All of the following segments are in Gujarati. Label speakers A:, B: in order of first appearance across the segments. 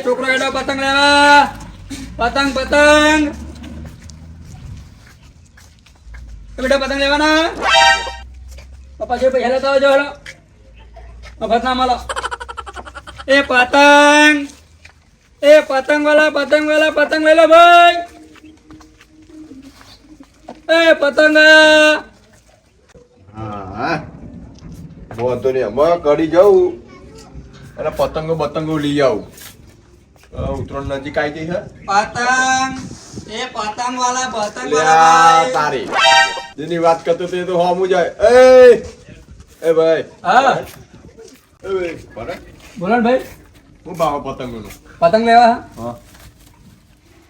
A: છોકરો એડો પતંગ લેવા. પતંગ પતંગ બેટા પતંગ લેવાના. પપ્પા જે પૈસા લેતા આવજો. હેલો મફત ના મળો. એ પતંગ વાળા પતંગ લઈ લો ભાઈ. એ પતંગ
B: હા વાંધો નહીં અમે કરી જાઉં અને પતંગો લઈ આવું. ઉત્તરાયણ નજીક આવી ગઈ છે.
A: પતંગ વાળા
B: લ્યા તારી જેની વાત કરતો તે તો હોમું જાય. એ ભાઈ
A: હા
B: એ ભાઈ બરાબર
A: બોલો ને ભાઈ.
B: હું ભાવ પતંગોનો.
A: પતંગ લેવા
B: હા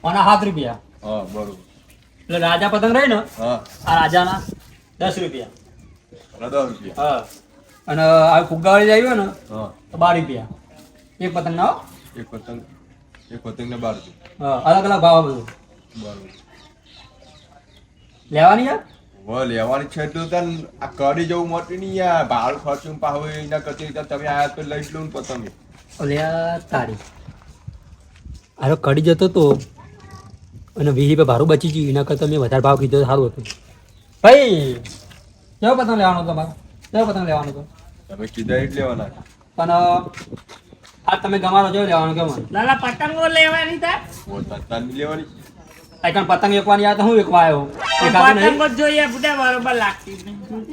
A: અને 7 રૂપિયા.
B: હા બરોબર.
A: એટલે રાજા પતંગ રહી ને
B: હા
A: આ રાજાના 10 રૂપિયા.
B: અને 10 રૂપિયા.
A: હા અને આ ફુગ્ગાવાળી આવ્યો ને
B: હા
A: તો 12 રૂપિયા એક પતંગ ના.
B: એક પતંગ ને 12 રૂપિયા.
A: હા અલગ અલગ ભાવ બધું
B: બરોબર.
A: લેવાની યાર.
B: લેવાની છે તો તને આ કરી જવું મોટી નહીં યાર. ભાડું ખર્ચું પાહો એના કરતી તમે આયા તો લઈ જ લો ને પતંગ.
A: ઓલ્યા તારી આરો કડી જતો તો અને 20 રૂપિયા ભાડું બચી ગયું. એના કરતાં મેં વધારે ભાવ કીધો તો સારું હતું. ભાઈ કેવો પતંગ લેવાનો તમારે? કેવો પતંગ લેવાનો હતો?
B: તમે કીધા જ લેવાના.
A: પણ આ તમે ગમાડો જો લેવાનો કેમ?
C: લાલા પતંગો લેવાની તા
B: તારની લેવાની.
A: આઈકન પતંગ એકવાની આ તો હું એકવા આવ્યો. એકાદું નહીં.
C: પતંગો જોઈએ બુડા બરોબર લાગતી નહીં.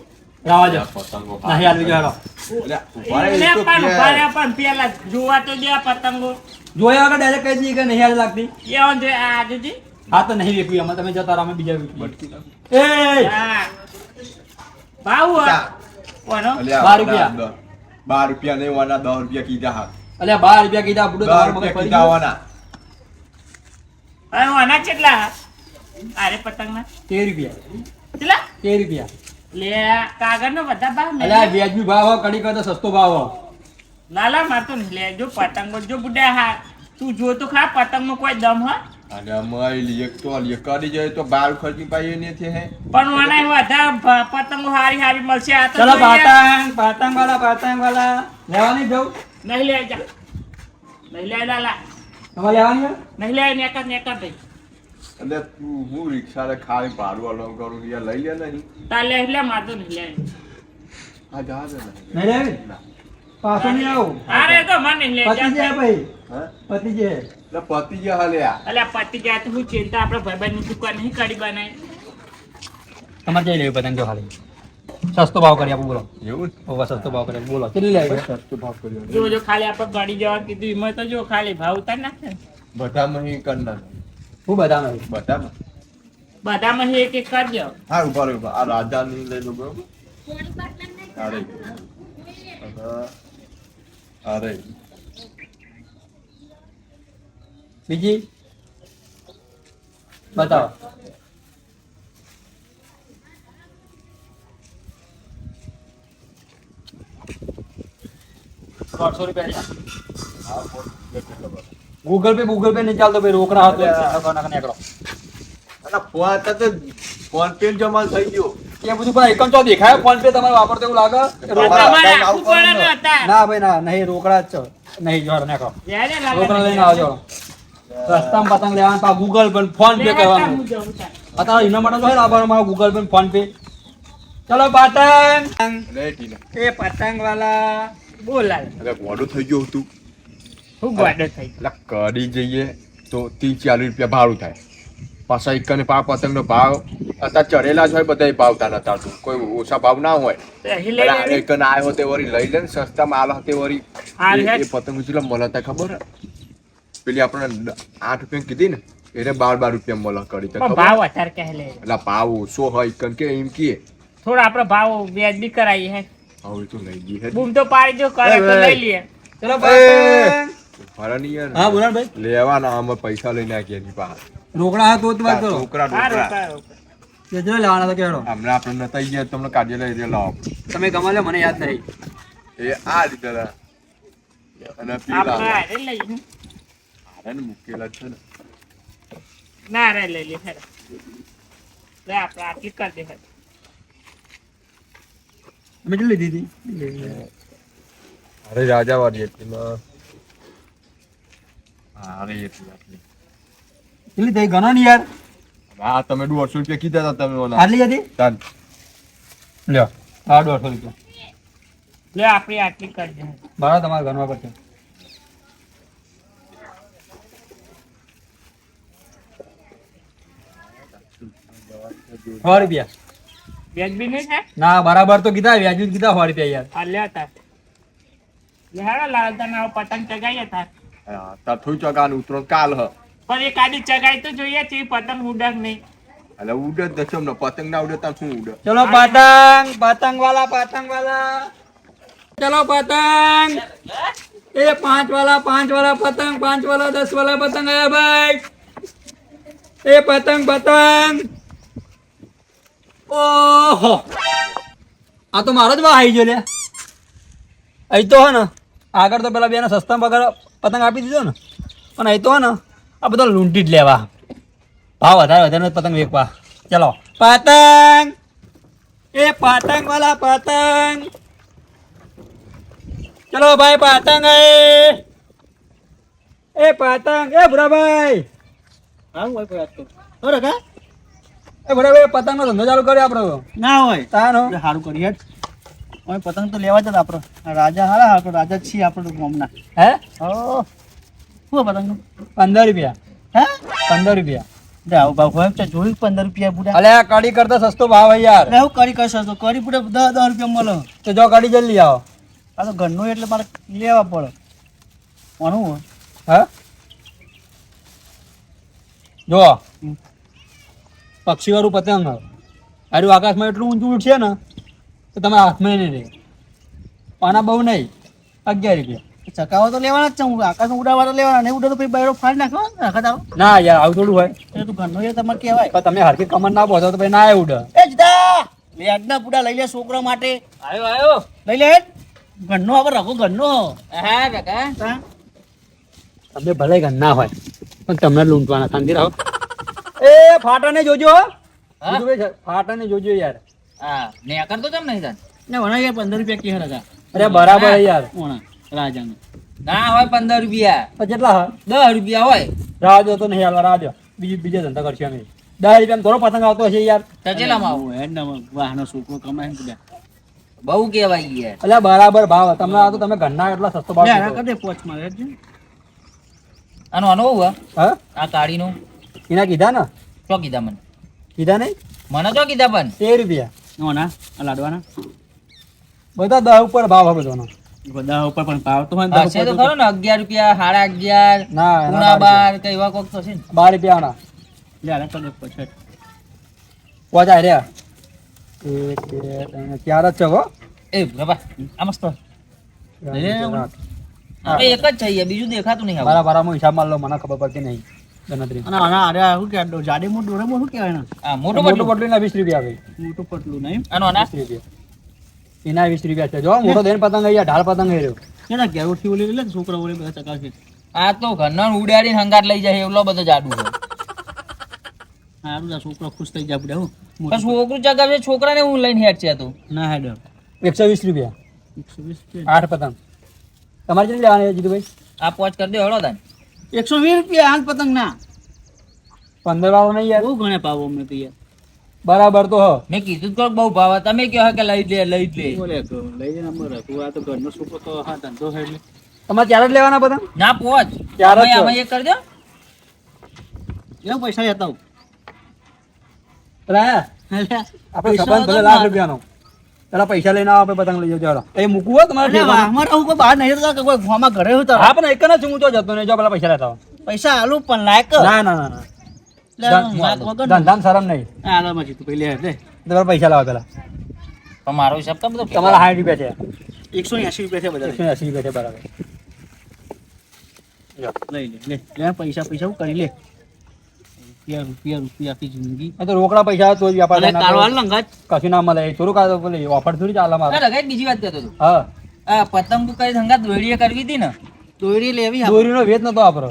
A: રાવા જો
B: પતંગો
A: નહીં આવી ગયો.
C: પણ પેલા જોવા તો દે પતંગો
A: જોયા વગર ડાયરેક્ટ કહી દઈએ કે નહીં હાલ લાગતી.
C: એવો જો આ જોજી
A: હા તો નહીં વેકવી અમે તમે જતા રહો અમે બીજા વેકવી.
B: બટકી નાખ.
A: એ
C: હા ભાવ કોનો
A: 12 રૂપિયા.
B: 12 રૂપિયા નહીં વાના 10 રૂપિયા કીધા હા.
A: અલ્યા 12 રૂપિયા કીધા બુડો
B: 10
A: તમારો મગજ
B: રૂપિયા
A: ફરી
B: કીધા
A: ગયો.
B: વાના.
C: હવે આના કેટલા અરે પતંગના
A: 13 રૂપિયા.
C: કેટલા
A: 13 રૂપિયા.
C: લે કાગળનો બધા ભાવ ને
A: અલ્યા વ્યાજબી ભાવ હો, કડી કરતો સસ્તો ભાવ હો.
C: લાલા માર તો લે જો પતંગો જો બુડા હા તું જો તો ખરા પતંગનો કોઈ દમ હ
B: અને અમારી લીક તો લીક કરી જાય તો બાર ખર્ચી પાઈએ નથી હે.
C: પણ વાના વધારે પતંગો હારી મળશે આ તો
A: ચલો
C: જોઈએ.
A: પતંગ વાળા લેવાની જવું.
C: નહીં લે જા નહીં લે લાલા
A: તમારે લેવાની હે?
C: નહીં લે નેકર ભાઈ
B: અને તું હું રિક્ષાને ખાલી ભાડું અલગ કરું યાર લઈ લે નહીં.
C: તા લે માર તો નહીં લે
B: આ જા દે
A: નહીં લેવી? પાછો નહીં આવું.
C: અરે તો મને નહીં લે
A: પતિ જાય ભાઈ.
B: હા
A: પતિ જાય.
B: એટલે પતિ જે હાલે આ
C: અલ્યા પતિ ગયા તો હું ચિંતા આપણે ભાઈબંધની દુકાન નહીં કાઢી બનાવી
A: તમારે જઈ લેવી પતંગ જો ખાલી સસ્તો ભાવ કરી આપું બોલો.
B: એવું
A: ઓવા સસ્તો ભાવ કરી આપું બોલો કેટલી લેવી?
B: સસ્તો ભાવ કર્યો
C: જો ખાલી આપણે ગાડી જવા કીધું એમાં તો જો ખાલી ભાવ ઉતાર નાખે ને.
B: બધામાં અહીં કરના
A: હું બધા નહીં.
B: બધામાં
C: બધામાં એક કરજો
B: હા ઉભા આ રાજાની લઈ લો બરોબર. અરે અરે
A: બીજી બતાવો. ₹150 ગૂગલ પે નહીં ચાલતો ભાઈ. રોકડા હતો નીકળો.
B: ફોન પે જમા થઈ ગયો.
A: એ બધું પણ એકમ તો દેખાય ફોન પે તમારે વાપરતો એવું લાગે.
C: તમારે આપવું પડે ને હતા
A: ના ભાઈ ના નહીં રોકડા જ છે. નહીં જોડો નીકળો.
C: જ્યારે લાગે
A: રોકડા લઈને આવજો. રસ્તામાં પતંગ લેવાનું પાછું ગૂગલ પે ફોન પે કરવાનું.
C: હું જઉં તાર.
A: અત્યારે એના માટે તો હોય લાવવાનું મારો ગૂગલ પે ફોન પે. ચલો પતંગ.
B: લે ટીના
C: એ પતંગ વાળા બોલાય
B: એટલે મોડું થઈ ગયું હતું.
C: હું ગોડો થઈ
B: એટલે કરી જઈએ તો 30-40 રૂપિયા ભાડું થાય. પાછા એક ને પતંગનો ભાવ અત્યારે ચડેલા જ હોય બધા ભાવતા નતા તું કોઈ ઓછા ભાવ ના હોય.
C: રહી લે
B: એટલે એક ને આવ્યો તે વળી લઈ લે ને સસ્તા માલ તે વળી
C: હા,
B: એ પતંગ કેટલા મળે હતા ખબર હે? પેલી આપણે 8 રૂપિયા કીધી ને એને 12 રૂપિયા મળે કરી તો
C: પણ
B: ખબર?
C: ભાવ વધારે કહે લે
B: એટલે ભાવ ઓછો હોય કન કે એમ કીએ
C: થોડો આપણે ભાવ વ્યાજબી કરાવીએ હે
B: હવે તો લઈ ગઈ હે
C: બૂમ તો પાડી જો કરે તો લઈ લઈએ
A: ચલો
B: એ,
A: પતંગ.
B: ફરા નહીં યાર.
A: હા બોલો ભાઈ.
B: લેવાના અમે પૈસા લઈને આવીએ એની પાસે.
A: રોકડા હા તો જ વાત કરો.
B: છોકરા
C: હા
B: છોકરા
C: રોકા
A: કેટલા લેવાના તો કેડો.
B: હમણાં આપણે નતા ગયા તમને કાઢી લઈ લાવો
A: તમે કમા લ્યો મને યાદ નહીં.
B: એ આ રીતે હતા. અને પેલા
C: આપણે હારે લઈએ
B: હારે ને મૂકેલા જ છે ને
C: ના રે લઈ લે હેર લે આપણે આટલી કરી દે હેર
A: અમે કેટલી લીધી હતી?
B: અરે રાજા વાળી હતી અરે એટલી
A: કેટલી થઈ ગણો ને યાર
B: હા તમે 150 રૂપિયા કીધા હતા તમે ઓલા
A: આટલી હતી
B: તાન
A: લ્યો આ 150 રૂપિયા
C: લે આપણી આટલી કરી દે
A: બરાબર તમારે ગણવા પડશે 100 રૂપિયા
C: બેગ બી નહીં થાય
A: ના બરાબર તો કીધા વ્યાજુ જ કીધા 100 રૂપિયા યાર
C: આ લે તાર લે હારા લાલ તને આવો પતંગ ચગાઈએ તાર
B: હા તાર થોડી ચગાનું ઉતરો કાલ હ
C: પણ એક આડી ચગાઈ તો જોઈએ છે પતંગ ઉડક નહીં
B: એટલે ઉડે જ દચમ ને પતંગ ના ઉડે તાર શું ઉડે
A: ચલો પતંગ પતંગ વાલા ચલો પતંગ એ 5 વાલા પતંગ 5 વાલા 10 વાલા પતંગ આયા ભાઈ એ પતંગ ઓહો આ તો મારો જ ભાવ આવી ગયો લે અહીં તો હે ને આગળ તો પેલા બેને સસ્તા પગાર પતંગ આપી દીધો ને પણ અહીં તો હે ને આ બધા લૂંટી જ લેવા ભાવ વધારે પતંગ વેચવા ચલો પતંગ એ પતંગ વાલા પતંગ ચલો ભાઈ પતંગ એ પતંગ એ ભુરાભાઈ
D: હા હોય કોઈ વાત તો બરાબર કા
A: એ ભુરાભાઈ પતંગ નો ધંધો ચાલુ કર્યો આપણો
D: ના હોય
A: તાનો
D: સારું કરી હેડ હવે પતંગ તો લેવા જ આપણે રાજા હારા આપણે રાજા જ છીએ આપણે ગામના
A: હે
D: ઓ શું પતંગ
A: 15 રૂપિયા
D: હે
A: 15 રૂપિયા
D: લે આવું ભાવ હોય છે જોઈ 15 રૂપિયા બુડા
A: અલે આ કડી કરતા સસ્તો ભાવ હે યાર
D: લે હું કરી કરશો તો કરી બુડા 10 રૂપિયા મળે
A: તો જો કડી જલ્દી આવો
D: આ તો ઘરનું એટલે મારે લેવા પડે કોનું હોય
A: હા જો પક્ષી વાળું પતંગ આરું આકાશમાં એટલું ઊંચું ઉઠશે ને તો તમારા હાથમાં નહીં રહે પાના બહુ નહીં 11 રૂપિયા
D: ચકાવો તો લેવાના જ છે હું આકાશમાં ઉડાવવા તો લેવાના નહીં ઉડે તો પછી બાયરો ફાડી નાખો આખા દાવ
A: ના યાર આવું થોડું હોય
D: એટલે તું ઘરનું એ તમારે કહેવાય
A: પણ તમે હરખી કમર ના પહોંચો તો પછી ના એ ઉડે
D: એ જતા વ્યાજના બુડા લઈ લે છોકરા માટે
A: આવ્યો
D: લઈ લે ઘરનો આપણે રાખો ઘરનો
C: હા કાકા
D: હા
A: તમે ભલે ગન ના હોય પણ તમને લૂંટવાના શાંતિ રહો એ ફાટાને જોજો હો ફાટાને જોજો યાર
C: હા ને કરતો કેમ નહીં તાર
D: ને વણા યાર 15 રૂપિયા કે હરગા
A: અરે બરાબર હે યાર
D: વણા રાજાને
C: ના હોય 15 રૂપિયા
A: તો કેટલા હા
C: 10 રૂપિયા હોય
A: રાહ જો તો નહીં હાલવા રાહ જો બીજા ધંધા કરશે અમે 10 રૂપિયા થોડો પતંગ આવતો હશે યાર
C: ટચેલામાં આવું
D: હેડ ના વાહનો છોકરો કમાય ને બધા
C: બહુ કહેવાય યાર
A: એટલે બરાબર ભાવ તમને આ તો તમે ઘરના એટલા સસ્તો ભાવ
D: લે
A: કીધો.
D: આ કદે પોચ મારે હેડ
C: આનો આનો હોવું
A: હા
C: આ કાળીનું
A: એના કીધા ને
C: શું કીધા મને
A: કીધા નહીં
C: મને તો કીધા પણ
A: 13 રૂપિયા
D: વણા આ લાડવાના
A: બધા 10 ઉપર ભાવ હવે બધાનો
D: બધા ઉપર પણ ભાવ તો હોય
C: હશે તો ખરો ને 11 રૂપિયા 11.5
A: ના
C: પૂણા 12 કઈ એવા કોક તો છે ને
A: 12 રૂપિયા
D: લે આ કદે પોચ હેડ
A: પહોંચાય રહ્યા 1 2 3 4 જ છે હો
C: એ બાબા આ મસ્ત આપણે એક જ છે બીજું દેખાતું નહીં
A: મારા બારામાં હિસાબ માર લો મને ખબર પડતી નહીં ગણતરી
D: અને આના અરે શું કે જાડી મોટ ડોરે મોટ શું કહેવાય ને
C: આ મોટો
A: મોટું
C: પટલું
A: પટલું ના 20 રૂપિયા આવે
D: મોટું પટલું નહીં
C: આનો આના
A: 20 રૂપિયા એના 20 રૂપિયા છે જો મોટો દેન પતંગ અહીંયા ઢાળ પતંગ હે રહ્યો
D: કેના ઘેર ઉઠી ઓલી લે છોકરા ઓલી બધા ચકાશે
C: આ તો ઘરના ઉડાડીને હંગાત લઈ જાય એવલો બધો જાડુ છે
D: હા બધા છોકરા ખુશ થઈ જાય બુડા હું
C: પણ છોકરું ચગાવે છોકરાને હું લઈને હેડ છે તું
D: ના હેડ
A: 120 રૂપિયા
D: 120
A: 8 પતંગ તમારે કેટલી લેવાની છે જીતુભાઈ
C: આ પોચ કરી દે હળો તાન
D: 120 રૂપિયા હાલ પતંગ ના
A: 15 વાળો નહીં યાર
D: બહુ ઘણે પાવો અમને તો યાર
A: બરાબર તો હ
C: મેં કીધું તો બહુ ભાવ તમે કહો કે લઈ જ લે
D: બોલે તો લઈ જઈને નંબર તું આ તો ઘરનો છોકરો તો હા ધંધો છે એટલે
A: તમારે ચાર જ લેવાના પતંગ
C: ના પોચ
A: ચાર જ
C: આમાં એક કરી દો
D: એવો પૈસા લેતા હું
A: રાયા આપણે સંબંધ ભલે લાખ રૂપિયાનો પેલા પૈસા લઈને આવો આપણે પતંગ લઈ જાઓ ચાલો એ મૂકવું હોય તમારે ઠેકાણે?
D: અમારે હું કોઈ બહાર નહીં રહેતા કે કોઈ ફોમાં ઘરે હોય તો
A: હા પણ એક જ હું તો જતો નહીં જો પેલા પૈસા લેતા આવો.
D: પૈસા આલું પણ લાયક
A: ના ના ના ના ધંધામાં શરમ નહીં
D: આલામાં જીતું પેલી લે
A: તમારે પૈસા લાવો પેલા
C: તો મારો હિસાબ તો બધો
A: તમારા 60 રૂપિયા છે
D: 180 રૂપિયા છે બધા
A: 180 રૂપિયા છે બરાબર
D: લઈ લે લે પૈસા પૈસા હું કરી લે રૂપિયા આખી જિંદગી
A: એ તો રોકડા પૈસા તો જ વ્યાપાર થાય, ના તો
D: કારવાલ લંગાત
A: કશું ના મળે એ થોડુંક આ તો પેલી ઓફર થોડી ચાલે મારે
C: ના રગાઈ બીજી વાત કરતો હતો
A: હા
C: આ પતંગ તું કઈ હંગાત દોડીએ કરવી હતી ને
D: દોરી લેવી
A: દોરીનો વેચ નતો આપણો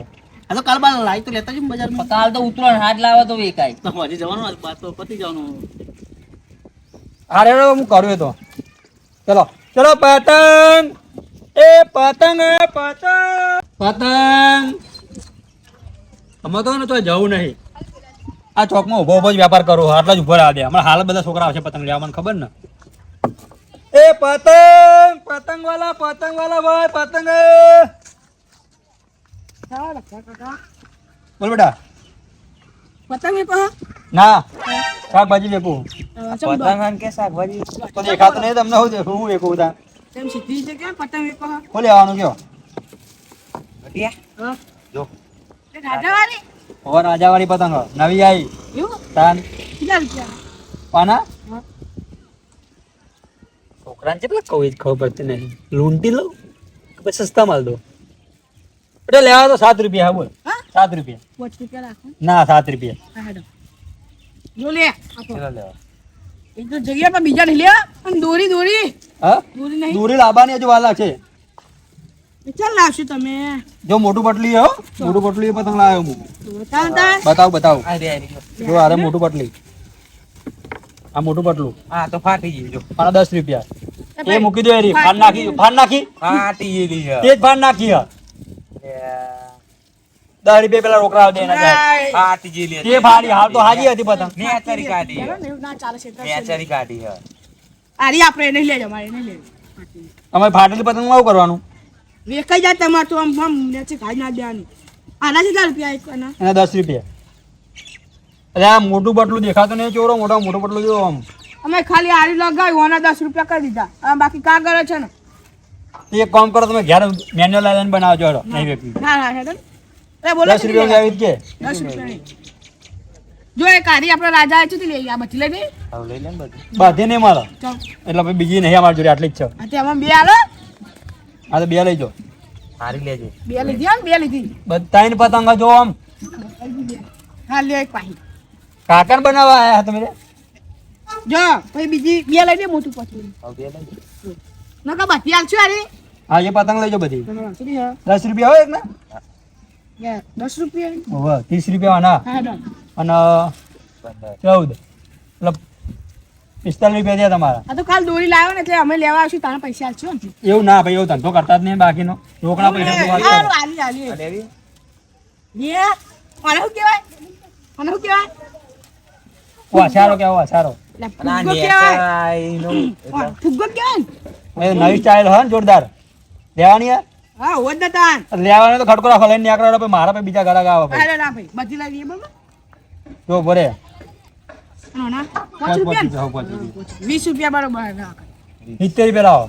D: આ તો કાલ બાર લાઈ તો લેતા જ બજારમાં
C: કાલ તો ઉતરો હાથ લાવો તો વેકાય
D: તો હજી જવાનું આજ બાદ તો પતી જવાનું
A: અરે હું કર્યો તો ચલો ચલો પતંગ એ પતંગ પતંગ પતંગ અમે તો ને તો જવું નહીં. આ ચોકમાં ઉભો ઉભો જ વેપાર કરો, આટલા જ ઉભો રહ્યા દે. હમણાં હાલ બધા છોકરા આવશે પતંગ લેવા, મને ખબર ને. એ પતંગ પતંગ વાલા ભાઈ પતંગ. બોલ બેટા.
E: પતંગ વેપો હો?
A: ના, શાકભાજી વેપું.
D: પતંગ કે શાકભાજી
A: તો દેખાતું નહીં તમને. હું વેપું તા.
E: તેમ સીધી છે કે પતંગ વેપો હો?
A: શું લેવાનું કયો?
E: હા.
A: જો
E: એ રાજાવાળી?
A: ઓર રાજાવાળી પતંગ નવી આવી.
E: એવું?
A: તાન
E: કેટલા રૂપિયા?
A: પાના
E: હા.
A: છોકરાને કેટલા કહું જ ખબર પડતી નહીં. લૂંટી લઉં કે પછી સસ્તા માલ દો. એટલે લેવા તો 7 રૂપિયા. હા બોલ.
E: હા?
A: 7 રૂપિયા.
E: 5 રૂપિયા રાખો.
A: ના 7 રૂપિયા.
E: હા, હેડો. જો લે આપો.
A: કેટલા લેવા?
E: એક તો જગ્યા પર બીજા નહીં લેવા. અને દોરી
A: હા
E: દોરી નહીં.
A: દોરી લાવવાની હજુ વાર લાગશે.
E: એ ચાલ લાવશું તમે.
A: જો મોટું પટલી હો, મોટું પટલી પતંગ લાવ્યો હું.
E: તાન
A: બતાવ. જો અરે મોટું પટલી. આ મોટું પટલું.
D: હા તો ફાટી ગયું જો
A: આના 10 રૂપિયા. એ મૂકી દો એરી. ફાન નાખી.
D: ફાટી ગયેલી છે
A: તે જ ફાન નાખી. 10 રૂપિયા પેલા રોકડા દે એના જાય.
D: ફાટી ગયેલી
A: તે ફાડી હાલ તો હાજી હતી પતંગ.
D: નેચરી કાઢી
E: ના ચાલે છે
D: નેચરી કાઢી છે
E: આરી આપણે નહીં લેજો, મારે નહીં લેજો.
A: અમે ફાટેલી પતંગમાં શું કરવાનું?
E: વેકાઈ જાય તમારે તો આમ આમ નેચે ખાઈ ના દેવાની. આના કેટલા રૂપિયા એક આના?
A: એના 10 રૂપિયા. અરે આ મોટું પટલું દેખાતું નહીં ચોરો. મોટું પટલું જો આમ.
E: અમે ખાલી આરી લગાવ્યું અને 10 રૂપિયા કરી દીધા. આ બાકી કાગળ છે ને.
A: એક કામ કરો તમે ઘેર મેન્યુઅલ લાઈન બનાવજો. હેડો નહીં વેપી.
E: હા હેડો. અરે બોલો
A: 10 રૂપિયા આવી જ કે
E: 10 રૂપિયા. જો એક આરી આપણે રાજા છે લઈ આ બધી લઈ દે.
D: હવે લઈ લે ને બધું
A: બાધી નહીં મારો.
E: ચાલ.
A: એટલે પછી બીજી નહીં અમારી જોડે, આટલી જ છે.
E: આ તેમાં બે આલો.
A: આ તો 2 લઈ જાઓ.
D: સારી લેજે
E: બે લીધી આમ 2 લીધી.
A: બધાની પતંગ જો આમ
E: હા લે એક પાહી.
A: કાકણ બનાવવા આયા તમે.
E: જો પછી બીજી બે લઈ દે મોટું પતલું.
D: હવે બે લઈ
E: નકા બધી આલશું આરી.
A: હા એ પતંગ લઈ જાઓ બધી.
E: તમારા સુધી હા.
A: 10 રૂપિયા હોય એક ને?
E: 10 રૂપિયા.
A: ઓહો 30 રૂપિયા ના.
E: હા હેડો.
A: અને 14 એટલે 45 રૂપિયા થયા તમારા.
E: આ તો કાલ દોરી લાવ્યો ને એટલે અમે લેવા આવશું તારા પૈસા આલશું ને.
A: એવું ના ભાઈ, એવું ધંધો કરતા જ નહીં બાકીનો. રોકડા પૈસા તો વાત
E: હારું,
A: કરો.
E: આલી આલી.
D: લેવી
E: બે આને શું કહેવાય? આને શું કહેવાય?
A: વાછારો કેવો વાછારો.
E: લે,
D: અને આ
E: ફુગ્ગો કહેવાય.
D: નેચરાઈનું
E: ફુગ્ગો કહેવાય ને?
A: એ નવી સ્ટાઇલ હોય ને જોરદાર. લેવાની હે?
E: હા હોત ને તાન.
A: લેવાની તો ખડકો રાખો લઈને નીકળો પછી મારા પછી બીજા ઘરાક આવે પછી.
E: અરે ના ભાઈ બધી લાવી બરાબર.
A: જો ભરે
E: ના ના 5 રૂપિયા ને? 20 રૂપિયા બરોબર. ના
A: 70 રૂપિયા લાવો.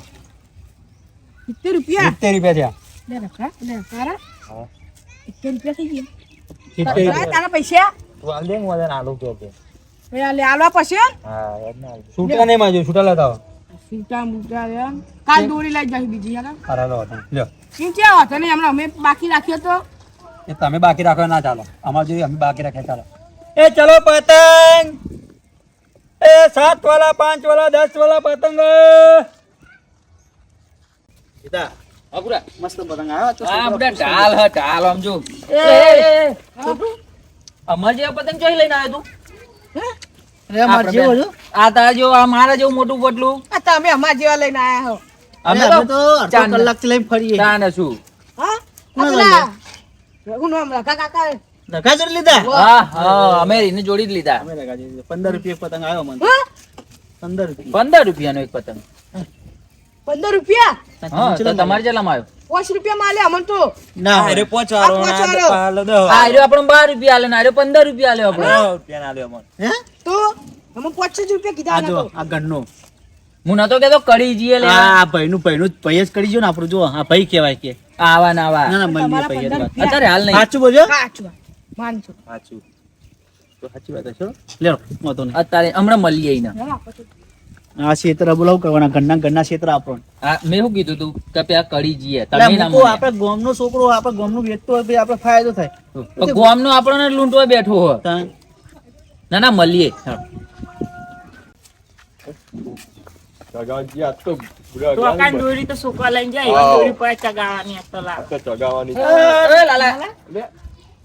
E: 70 રૂપિયા.
A: 70 રૂપિયા થયા.
E: લે રખા લે તારા
D: હા.
E: 70 રૂપિયા થઈ ગયા.
A: 70
E: તારા
A: રૂપિયા.
E: તારા પૈસા
D: તું આલ દે હું વજન આલુ કે
E: ભાઈ આ લે આલવા પછી
D: હા યાદ ના આલ
A: છૂટા નહીં માજો, છૂટા લેતા આવો.
E: સીટા મુટા લે કાલ દોરી લઈ જાય બીજી યાર.
A: હારા લો તમે. લ્યો.
E: કેમ ક્યાં હતો ને હમણાં અમે બાકી રાખ્યો તો.
A: એ તમે બાકી રાખો ના ચાલો. અમાર જોઈએ અમે બાકી રાખે ચાલો. એ ચલો પતંગ. એ 7 વાળા 5 વાળા 10 વાળા પતંગ.
D: સીતા મસ્ત પતંગ આવ્યો તો
F: આ બધા ઢાલ હ ઢાલ આમ જો અમાર જેવા પતંગ ચોઈ લઈને આવ્યો તું
E: હે? અરે અમાર જેવો છો.
F: આ તારા જેવો આ મારા જેવું મોટું પટલું
E: આ તમે અમાર જેવા લઈને આયા હો.
F: અમે તો
D: અડધો કલાકથી લઈને ફરીએ
F: તાને શું
E: હા આ પેલા હું નામ રાખા કાકા
D: ધક્કા જોડી લીધા
F: હા હા અમે એને જોડી જ લીધા
D: અમે ધક્કા જોડી લીધા. 15 રૂપિયા પતંગ આવ્યો મને
E: હા?
D: 15 રૂપિયા
F: 15 રૂપિયાનો એક પતંગ
E: 15 રૂપિયા
F: હા તો તમારે કેટલામાં આવ્યો
E: 5 રૂપિયા માં આલે અમન તો.
D: ના અરે પહોંચવાનો
E: આ
D: ના
E: પહોંચવાનો.
D: પાલો દો
F: આ રહ્યો આપણે 12 રૂપિયા આલે ને આ રહ્યો 15 રૂપિયા આલ્યો આપણે
D: રૂપિયા ના લ્યો મને
E: હે તો અમે 25 રૂપિયા કીધા
D: આ જો
E: નતો.
D: આ ગણનો
F: હું નતો કેતો કડી જીએ લે
D: આ ભાઈનું ભાઈ જ કરી જો ને આપણું જો આ ભાઈ કહેવાય કે
F: આવા ને આવા
D: ના ના મને
E: તમારા
D: ભાઈ જ
E: 15
D: વાત
E: રૂપિયા.
F: અત્યારે હાલ નહીં
D: સાચું બોલ્યો
E: સાચું માનજો.
D: સાચું તો સાચી વાત છે લ્યો વાતો નહીં
F: અત્યારે હમણાં મળીએ એને
E: હા, આપો છો.
D: આ ક્ષેત્ર બોલાવ કરવાના ઘરના ક્ષેત્ર આપણો
F: આ મેં શું કીધું તું કે પેલા કડી જીએ
D: એટલે
F: તમે ના
D: મૂકો
F: મળ્યા.
D: આપણે ગામનો છોકરો આપણે ગામનું વેચતો હોય તો આપણે ફાયદો થાય
F: પણ ગોમનો આપણને લૂંટવા બેઠો હો
D: તાન
F: ના ના મળીએ
B: સગાજી આ તો
C: તો આ કાંઈ દોરી તો સુકવા લઈને જાય એવી દોરી પર ચગાવવાની આ તો લાવ.
B: ચગાવવાની
F: એ લાલા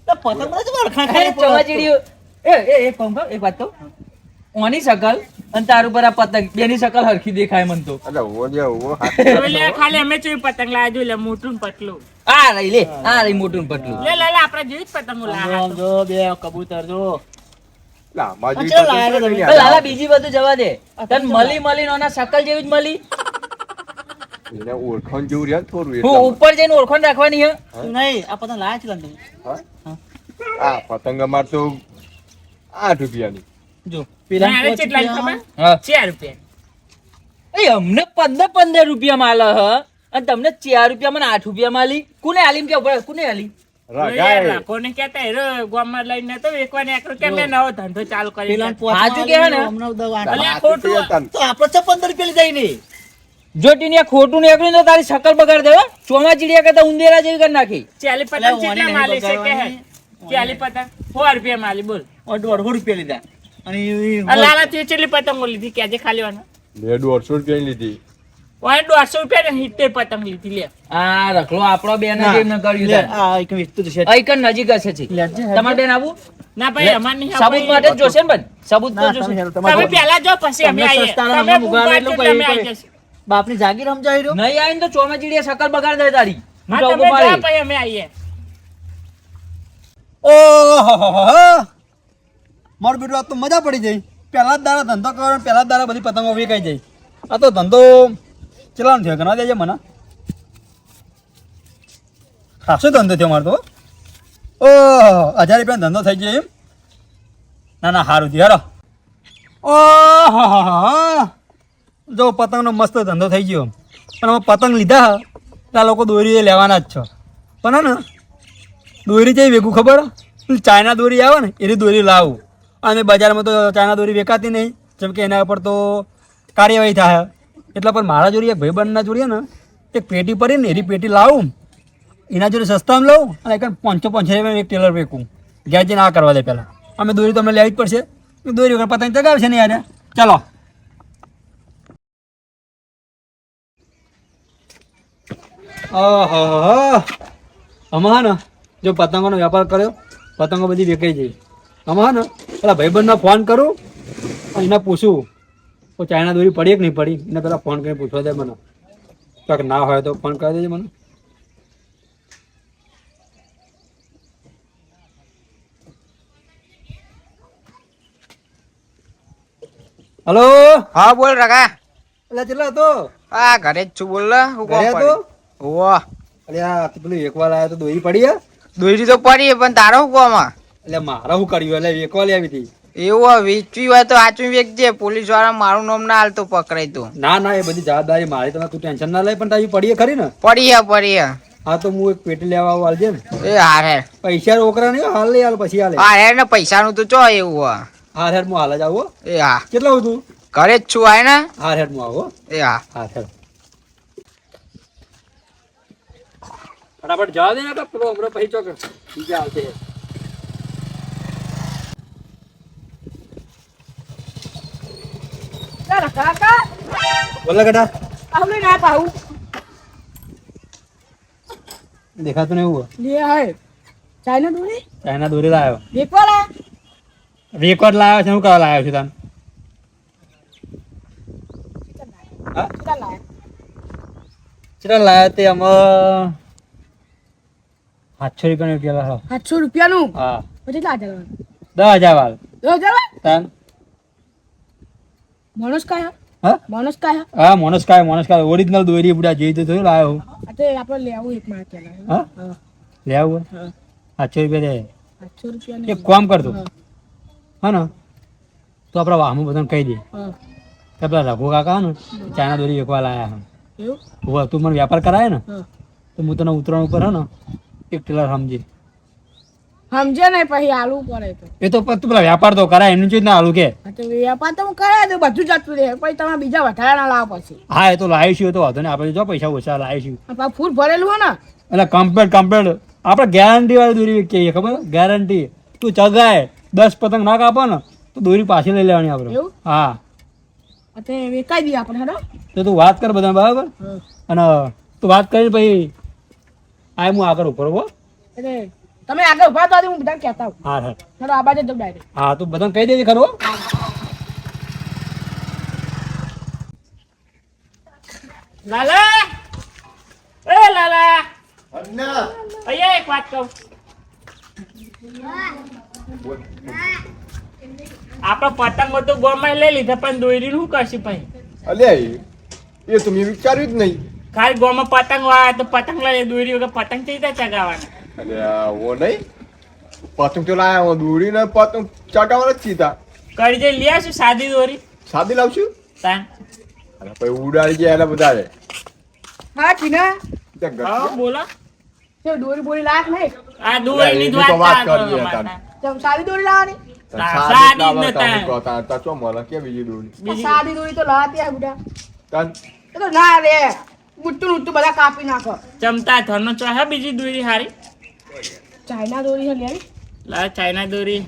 D: તો પતંગ બધા જ વળખાણ
F: અરે
D: ખાલી
F: ચવાચીડીઓ એક કામ કર એક વાત તો ઓની શકલ અને તારું પર આ પતંગ બેની શકલ હરખી દેખાય મન તો
B: અરે ઓ જે ઓ
C: તો લે ખાલી અમે ચોઈ પતંગ લાવ્યા જો લે મોટું ને પતલું
F: આ રહી લે, આ રહી મોટું ને પતલું.
C: લે લે લે આપણે જેવી જ પતંગો
D: આમ
C: લાયા
D: જો,
C: તો.
D: આમ જો, બે કબૂતર જો.
B: લાંબા જેવી
D: ચલો,
B: પતંગ
D: લાયા
B: તો
D: તમે.
B: લઈ
F: તો
B: આવ્યા.
F: લાલા બીજી બધું જવા દે. તને મળી નોના શકલ જેવી જ મળી.
B: એને ઓળખાણ જેવું રહ્યા ને થોડું
F: હું
B: એટલા
F: ઉપર જઈને ઓળખાણ રાખવાની હે.
D: નહીં, આ પતંગ લાયા છે તમે.
B: માટે. આ પતંગ અમાર તો 8 રૂપિયાની.
D: જો પેલા
C: મારે કેટલાની ખબર?
F: હા.
C: 4 રૂપિયા.
F: એ અમને 15 રૂપિયા માં આલે હ અને તમને 4 રૂપિયા માં 8 રૂપિયા માં આલી. કોને આલી એમ કે ઉપર કોને આલી?
B: રગાય.
C: કોને કહેતા હેરો ગામમાં લઈને તો વેકવા નીકળ્યો કે મેં નવો ધંધો ચાલુ કર્યો
D: પેલા
C: છે.
F: હાચું કે હે ને?
D: હમણાં દવા આંટા.
C: અલ્યા, ખોટું.
D: તો આપણે તો 15 રૂપિયા લીધા ઈ ને.
F: જો ટીનિયા ખોટું નીકળ્યું તો તારી શકલ બગાડ દેવો. ચોમા ચીડિયા કરતા ઉંદેરા જેવી કરી નાખી.
C: 40 પતંગ
D: અલ્યા,
C: કેટલા
D: ઓણી
C: માલી છે કે હે?
D: બગાડવાની.
C: 40 પતંગ 4 રૂપિયા માલી બોલ.
D: 150 રૂપિયા લીધા. અને ઈ-
C: આ લાલા તું કેટલી પતંગો લીધી કેજે ખાલી વાનો.
B: મેં 150 રૂપિયાની લીધી.
C: ઓય 150 રૂપિયા ને 70 પતંગ લીધી લે.
F: આ રખલો આપણો બેન
D: ના,
F: જેમ ન કર્યું
D: લે,
F: છે.
D: આ એક વેચતું તો છે.
F: આઈકન નજીક હશે છે.
D: લેજે,
F: તમારે બેન આવું?
C: ના ભાઈ અમાર નહીં
F: સાબુત માટે જ જોશે ને બેન? સાબુત તો
D: ના,
F: જોશે.
D: તમે હેલો,
C: તમે
D: તમારે
C: પહેલા જો પછી અમે
D: તમને
C: આવીએ.
D: સસ્તાના
C: તમે
D: નામમાં
C: બૂમ
D: મુગાવે
C: પાડજો
D: એટલું
C: એટલે અમે
D: કઈ
C: આવી જશું.
D: બાપની જાગીર સમજાવી રહ્યો.
F: નહીં આવીને તો ચોમા ચીડિયા શકલ બગાડ દે તારી.
C: હા
F: હું
C: તમે
F: જાઉં
C: જાઓ
F: પાડી.
C: પછી અમે આવીએ.
D: ઓહો, મારું બેટું આ તો મજા પડી જાય. પહેલા જ દાડા ધંધો કરો ને પહેલા જ દાડા બધી પતંગો વેચાઈ જાય. આ તો ધંધો ચલાવવાનો થયો ઘણા દેજે મને. ખાસો ધંધો થયો મારો તો. ઓહો, 1000 રૂપિયાનો ધંધો થઈ જાય એમ. ના ના, સારું થયું હેરો. ઓહો, જો પતંગનો મસ્ત ધંધો થઈ ગયો. પણ અમે પતંગ લીધા ત્યાં લોકો દોરી લેવાના જ છો. પણ હે ને દોરી જઈ વેગું ખબર? પેલી ચાઇના દોરી આવે ને એની દોરી લાવું. અને બજારમાં તો ચાઇના દોરી વેચાતી નહીં, જેમ કે એના ઉપર તો કાર્યવાહી થાય. એટલે પણ મારા જોડે એક ભાઈબંધના જોડે ને એક પેટી પડી ને એની પેટી લાવું, એના જોડે સસ્તામાં લઉં અને એક 550 એક ટેલર વેચું. ઘેર જઈને આ કરવા દે પહેલાં. અમે દોરી તો અમને લેવી જ પડશે. દોરી વગર પતંગ ચગાવશે ને યાર. ચાલો. ઓહો, આમાં ને જો પતંગોનો વેપાર કર્યો, પતંગો બધી વેચાઈ જાય. આમાં ને પેલા ભાઈબંધને ફોન કરું અને એને પૂછું તો ચાઇના દોરી પડી કે નહીં પડી. એને પેલા ફોન કરીને પૂછવા દે મને. તો ના હોય તો ફોન કરી દેજે મને. હલો,
G: હા બોલ રકા.
D: એટલે કેટલા હતો?
G: આ ઘરે જ છું બોલ ને. હું કોમ
D: ઘરે
G: પડી?
D: હતો?
G: ઓવો.
D: અરે આ પેલું એકવાર આવ્યો તો દોરી પડી હે?
G: દોરી તો પડી પણ તારો હું કોમ?
D: એટલે મારે શું કર્યું? એટલે એકવાર આવી હતી.
G: એવું હોય, વેચવી હોય તો આચું વેચજે. પોલીસ વાળા મારું નામ ના હાલતો પકડાય તું.
D: ના ના, એ બધી જવાબદારી મારી. તમે તું ટેન્શન ના લે. પણ તારી પડીએ ખરી ને?
G: પડી હે.
D: હા તો હું એક પેટી લેવા આવું હાલજે ને.
G: એ હારે
D: પૈસા રોકડા નહીં, હાલ લઈ હાલ પછી હાલે.
G: હારે ને પૈસાનું તો ચો એવું હોય.
D: હાર હેડ હું હાલ જ આવું હો.
G: એ હા,
D: કેટલા હતું?
G: ઘરે જ છું આય ને.
D: હાર હેડ હું આવું હો.
G: એ હા.
D: હાર હેડ. ફટાફટ જવા દે ને તો પેલો હમણાં પછી ચોક બીજા આવશે.
E: તારા કાકા
D: બોલા ગટા
E: આપણે ના પાવું
D: દેખાતું ને એવું
E: લે હાય ચાઇના દોરી
D: ચાઇના દોરી લાવ્યો.
E: વેકવાલા
D: રેકોર્ડ લાવ્યો છે. હું કરવા લાવ્યો છું તને? હા,
E: કેટલા લાયા
D: કેટલા લાવ્યા તે? આમાં 700 રૂપિયાનો પેલા લાવ્યો.
E: 700 રૂપિયાનું
D: હા,
E: પછી કેટલા હજાર
D: 10,000 વાળ.
E: 10,000
D: તન
E: માણસ કાયા
D: હા
E: માણસ કાયા
D: હા, મોનસ્કાય ઓરિજિનલ દોરી બુડા જેવી તો થોડી લાવ્યો હું.
E: આ તો આપણે લેવું એક માં પેલા
D: હા, લેવું
E: હા
D: 700 રૂપિયા દે.
E: 700 રૂપિયા
D: એક કામ કરતો હા ને, તો આપણા વાહમાં બધાને કહી દે
E: હા
D: કે પેલા રઘુ કાકા હે ને ચાઇના દોરી એકવાર લાયા હે.
E: એવું
D: હવે તું મને વ્યાપાર કરાય ને
E: હા
D: તો હું તને ઉતરાણ ઉપર હે ને એક ટેલર સમજી.
E: સમજે ને પછી આલુ પડે તો
D: એ તો તું પેલા વ્યાપાર તો કરાય એનું જ ના આલું કે.
E: આ તો વ્યાપાર તો હું કરાય દઉં બધું જતું રહે પછી તમે બીજા વધારા ના લાવો પછી
D: હા, એ તો લાવીશું. એ તો વાંધો નહીં, આપણે જો પૈસા ઓછા લાવીશું.
E: આ પાછું ફૂલ ભરેલું હોય ને
D: એટલે કમ્પ્લેટ આપણે ગેરંટી વાળી દોરી કહીએ, ખબર? ગેરંટી. તું ચગાય 10 પતંગ ના કાપો ને તો દોરી પાછી લઈ લેવાની આપણે.
E: એવું?
D: હા,
E: આ તે વેચાઈ દઈએ આપણે હેડો
D: તો તું વાત કર બધા બરાબર.
E: હા
D: અને તું વાત કરીને પછી આ હું આગળ ઉપર હો.
E: એટલે તમે આગળ ઉભા તો હું બધાને કહેતા હોઉં
D: હા હા
E: હેડો આ બાજુ જ ડાયરેક્ટ
D: હા, તું બધાને કહી દેજે ખરું હો.
C: લાલા એ લાલા અહીંયા એક વાત કહું, આપણે પતંગો તો ગોમાં લઈ લીધા પણ દોરી શું કરશે ભાઈ?
B: અલ્યા એ તો મેં વિચાર્યું જ નહીં.
C: ખાલી ગોમાં પતંગ વાળા તો પતંગ લઈ દોરી વગર પતંગ કઈ રીતે ચગાવવાના?
B: અલ્યા ઓ નહીં, પતંગ તો લાયા દોરી ને પતંગ ચગાવવાના જ સીધા.
C: કરી જઈ લઈ આવશું સાદી દોરી
B: સાદી લાવશું
C: તાન.
B: અને પછી ઉડાડી ગયા એટલે બધા
E: હા ટીના
C: હા બોલો.
E: તે દોરી બોરી લાખ નહીં
C: આ દોરીની જ
B: એની તો
C: વાત
B: વાત
C: ચાલે
B: કરીએ
C: અમારે.
E: તમ સાદી દોરી લાવવાની
C: સાદી જ નતા.
B: મળે કે બીજી દોરી
E: સાદી દોરી તો લાવતી આ બુડા
B: તાન
E: એ તો ના રે બુટ્ટું ઉટ્ટું બધા કાપી નાખો
C: ચમતા ધરનો ચોહા બીજી દોરી હારી
E: ચાઇના દોરી છે લેવી
C: લા ચાઇના દોરી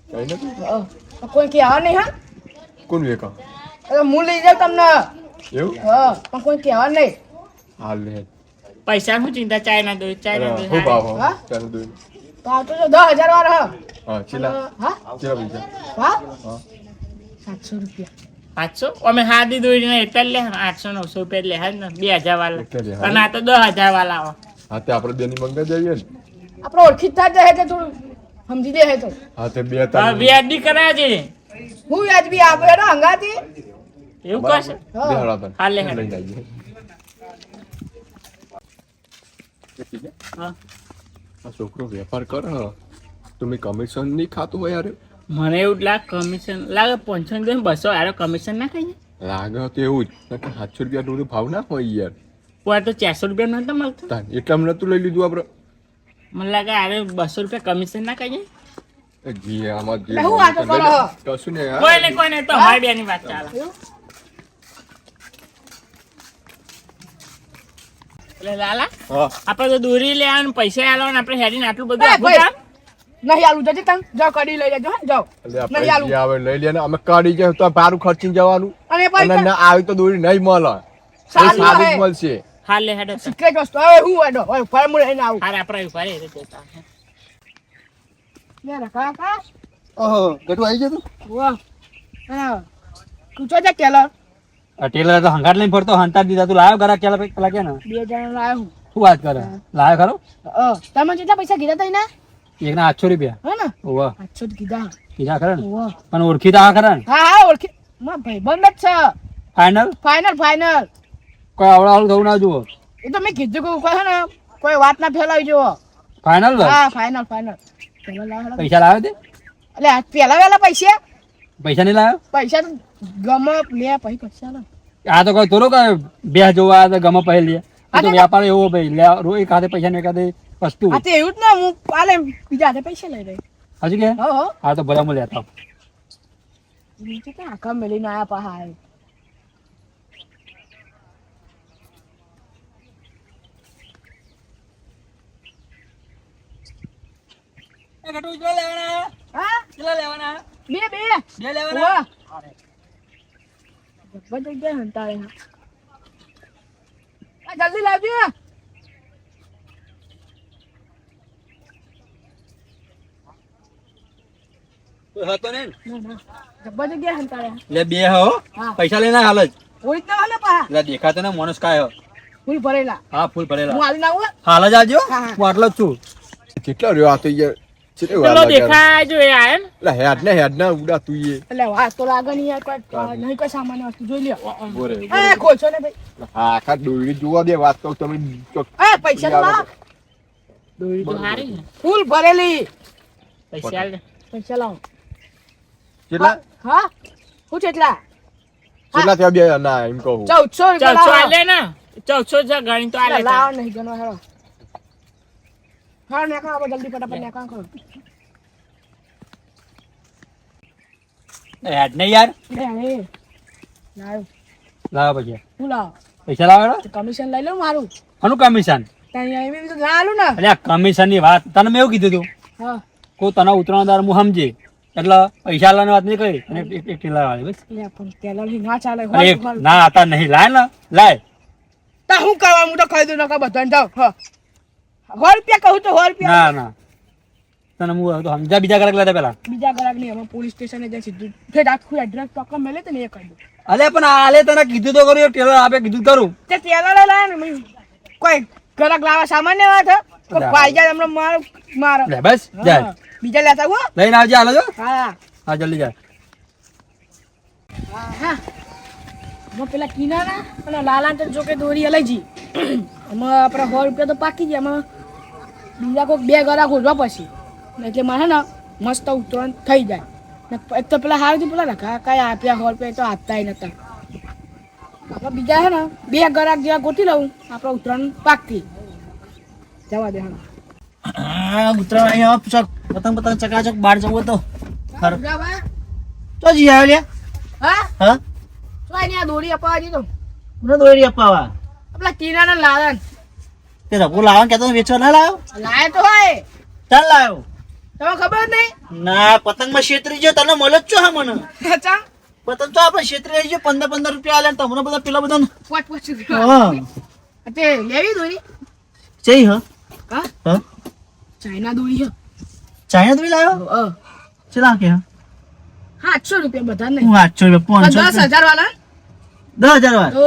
B: કઈ નથી
E: તો કોઈ કહેવા નહીં હા
B: કોણ વેકા
E: એટલે હું લઈ જાઉં તમને
B: એવું
E: હા પણ કોઈ કહેવા નહીં
B: હાલ લે
C: પૈસા શું ચિંતા ચાઇના દોરી ચાઇના દોરી
B: હું ભાવ
C: હારી.
E: હા?
B: ચાલો દોરી
E: ભાવ તો 10,000 વાળો હા
B: હા ચીલા
E: હા
B: ચીલા પૈસા
E: હા
B: હા
E: 700 રૂપિયા
C: 800 અમે હાદી દોરી ને એટલે લે 800 900 રૂપિયા લે હા ને 2000 વાળા
B: એટલે લે, હા.
C: અને આ તો 10,000 વાળા આવો.
B: હા તે આપણે બેની મંગા જઈએ ને
E: આપણે ઓળખીતા જ જાય તો થોડું સમજી દે તો
B: હા તે બે
C: હવે
B: ત્રણ
C: વ્યાજબી કરાય છે
E: હું વ્યાજબી આપે ને હંગાતી
C: એવું કરશે
B: બે હળા તને.
C: હા, લે, લે.
B: લઈને આવીએ.
C: હા.
B: આ છોકરો વેપાર કરે હ. તો મેં કમિશન નહીં ખાતું હોય યાર
C: મને એવું જ લાગે કમિશન લાગે 500 ને 200 યાર કમિશન ના ખાઈએ
B: લાગે તો એવું જ નકર 700 રૂપિયા નું ભાવ ના હોય યાર
C: કોઈ તો 400 રૂપિયા નતો મળતો
B: તાન એટલે અમને નતું લઈ લીધું આપણે
C: મને લાગે યાર 200 રૂપિયા કમિશન ના ખાઈએ
B: એ જી આમાં જે
E: એટલે હું વાતો
B: લઈ લે.
E: કરો?
B: કશું નહીં યાર.
C: કોઈ નહીં તો અમારી બેની વાત ચાલે એટલે લાલા
B: હા
C: આપણે તો દોરી લેવાનું પૈસા આલવાનું આપણે હેડીને આટલું બધું
E: એ
C: આખું
E: ભાઈ.
C: કામ?
E: નહીં આલું જજે તમ જાઓ કડી લઈ લેજો હા જાઓ
B: એટલે આપણે
E: નહીં આલું
B: જે આવે લઈ લે ને અમે કાઢી જાય તો ભાડું ખર્ચીને જવાનું
E: અને
B: અને
E: પછી
B: ના આવી તો દોરી નહીં મળે એ
E: સાદી
B: સાદી જ
E: હે.
B: મળશે
C: હા લે હેડો તો.
E: સિક્રેટ વસ્તુ હવે હું એડો હવે ફળ લઈને આવું
C: હારે આપણે ઉભા રહી જતા
E: લે રખા કા
D: ઓહો ગટુ આવી ગયો તું
E: વાહ હા કૂચો છે ટેલર
A: આ ટેલર તો હંગાટ લઈને ફરતો હંતા દીધા તું લાવ્યો ઘરા કેલા પેલા કે ને
E: 2 જણા લાવ્યો હું
A: શું વાત કરે લાવ્યો ખરો
E: તમે કેટલા પૈસા કીધા તા ને
A: એકના 800 રૂપિયા
E: હે ને
A: ઓવા
E: 800 જ કીધા
A: કીધા ખરા ને
E: ઓવા
A: પણ ઓળખીતા હા ખરા ને
E: હા હા ઓળખી માં ભાઈબંધ જ છે
A: ફાઇનલ
E: ફાઇનલ ફાઇનલ
A: કોઈ આવડાવડું થવું ના જુઓ
E: એ તો મેં કીધું કે કોઈ છે ને કોઈ વાત ના ફેલાવી જુઓ
A: ફાઇનલ
E: હા ફાઇનલ ફાઇનલ પેલા લાવો
A: પૈસા લાવ્યો તે
E: એટલે પેલા વેલા
A: પૈસા નહીં લાવ્યો
E: પૈસા તો ગમે લે પછી પૈસા લો
A: આ તો કોઈ થોડો કે બે જોવા આ તો ગમે પહે લે આ તો વ્યાપાર એવો ભાઈ લે રોજ એક હાથે પૈસા ને એક હાથે વસ્તુ
E: આ તો એવું જ ને હું પાલે બીજા હાથે પૈસા લઈ રહી
A: હજુ કે
E: હો હો
A: હા તો ભલે હું લેતા આવું.
E: બીજું કે આખા મેલીને આયા પા હા બે બે વાહ જબ્બર જગ્યાએ હંતાડે હા આ જલ્દી લાવજો
A: હતો ને
E: ના ના જબ્બર જગ્યાએ હંતાડે
A: લે બે હો
E: હા.
A: પૈસા લઈને હાલ જ
E: ઓળી ના હાલે પા
A: એટલે દેખાતો ને મોનસ કાયો
E: ફૂલ ભરેલા
A: હા ફૂલ
E: હું
A: ભરેલા
E: આલી ના આવું
A: હાલ જ આવજો
E: હા, હા.
A: હું આટલો જ છું
B: કેટલા રહ્યો આ તો યાર કેટલી વાર
C: પેલો
B: લાગે યાર.
C: દેખાય જો એ આયા ને
B: એટલે હેડ ને ઉડા તું એ
E: એટલે વાત તો લાગે નહીં યાર કોઈ નહીં કોઈ સામાન્ય વસ્તુ જોઈ લ્યો
B: બોરે
E: એ ખોલશો ને ભાઈ
B: હા આખા દોરી જોવા દે વાત તો તમે
E: એ પૈસા તો લાવ
C: દોરી તો હારી ને
E: ફૂલ ભરેલી
C: પૈસા આલ દે.
E: પૈસા લાવો
B: કેટલા
E: હા હું કેટલા
B: કેટલા થયા બે ના એમ કહું
E: 1400 રૂપિયા
C: 400
E: લાવો
C: આલ દે ને 400 છે ગણી તો આલે
E: લાવો નહીં ગણો હેરો હા નેકા આવો જલ્દી ફટાફટ નેકા કરો
A: હેડ ને યાર
E: એ લાવ
A: લાવો પૈસા
E: હું લાવ
A: પૈસા લાવો
E: કમિશન લઈ લો મારું
A: આનું કમિશન
E: ત્યાં એમ તો ના આલું ને
A: એટલે આ કમિશન ની વાત તને મેં એવું કીધું તું
E: હા
A: કોઈ તને ઉતરણદાર હું સમજી એટલે પૈસા લાવવાની વાત નહીં કરી અને એક ટેલર વાળી બસ
E: લે પણ ટેલર ના ચાલે
A: અરે એક ના આતા નહીં લાય ને લાય
E: તા હું કરવા હું તો ખાઈ દઉં નકા બધાને જાવ હા 100 રૂપિયા કહું તો 100 રૂપિયા
A: ના ના તને હું તો સમજા બીજા કલાક લેતા પેલા
E: બીજા ગ્રાહક નહીં અમે પોલીસ સ્ટેશને જાય સીધું ફેર આખું એડ્રેસ ટોકન મળે તો ને એ કહી દઉં
A: અલે પણ આલે તને કીધું તો કરું ટેલર આપે કીધું કરું
E: તે ટેલર લાય ને મેં કોઈ ઘરાક લાવવા સામાન્ય વાત હે ભાઈ જાય હમણાં મારો
A: લે બસ જાય
E: બીજા લેતા હો
A: લઈને આવજે હાલો જો
E: હા
A: હા જલ્દી જા
E: હા પેલા કિનારા અને લાલા તો જો કે દોરી લઈ જી આમાં આપણા 100 રૂપિયા તો પાકી ગયા આમાં બીજા કોઈ 2 ગરા ખોલવા પછી એટલે મારે ને મસ્ત ઉતરણ થઈ જાય ને એક તો પેલા હારથી પેલા રખા કાંઈ આપ્યા 100 રૂપિયા તો આપતા નતા આપણે બીજા હે ને 2 ગરાક જેવા ગોતી લઉં આપણે ઉતરણ પાકતી જવા દે હા
F: ઉતરાણ અહીંયા પૂછો પતંગ ચકાચક બહાર જવું તો ખરું
E: હા
F: તો જી આવ્યો લે હા
E: તો અહીંયા દોરી અપાવા દીધો
F: મને દોરી અપાવા
E: આપણા કિનારા લાલા
F: તે રઘુ લાવવાનું કહેતો વેચવા ના લાવ્યો
E: લાય તો હોય
F: ચાલ લાવ્યો
E: તમે ખબર જ નહીં
F: ના પતંગમાં છેતરી ગયો તને મળે જ છો હા મને
E: અચ્છા
F: પતંગ તો આપણે છેતરી ગયો 15 રૂપિયા આલે તમને બધા પેલા બધા
E: પોચ
F: હા
E: તે લેવી દોરી
F: જઈ હા
E: હા
F: હા
E: ચાઇના દોરી છે
F: ચાઇના દોરી લાવ્યો ચલા કે હા
E: 800 રૂપિયા બધા નહીં
F: હું 800 રૂપિયા
E: 10,000 વાળા
F: 10,000 વાર
E: તો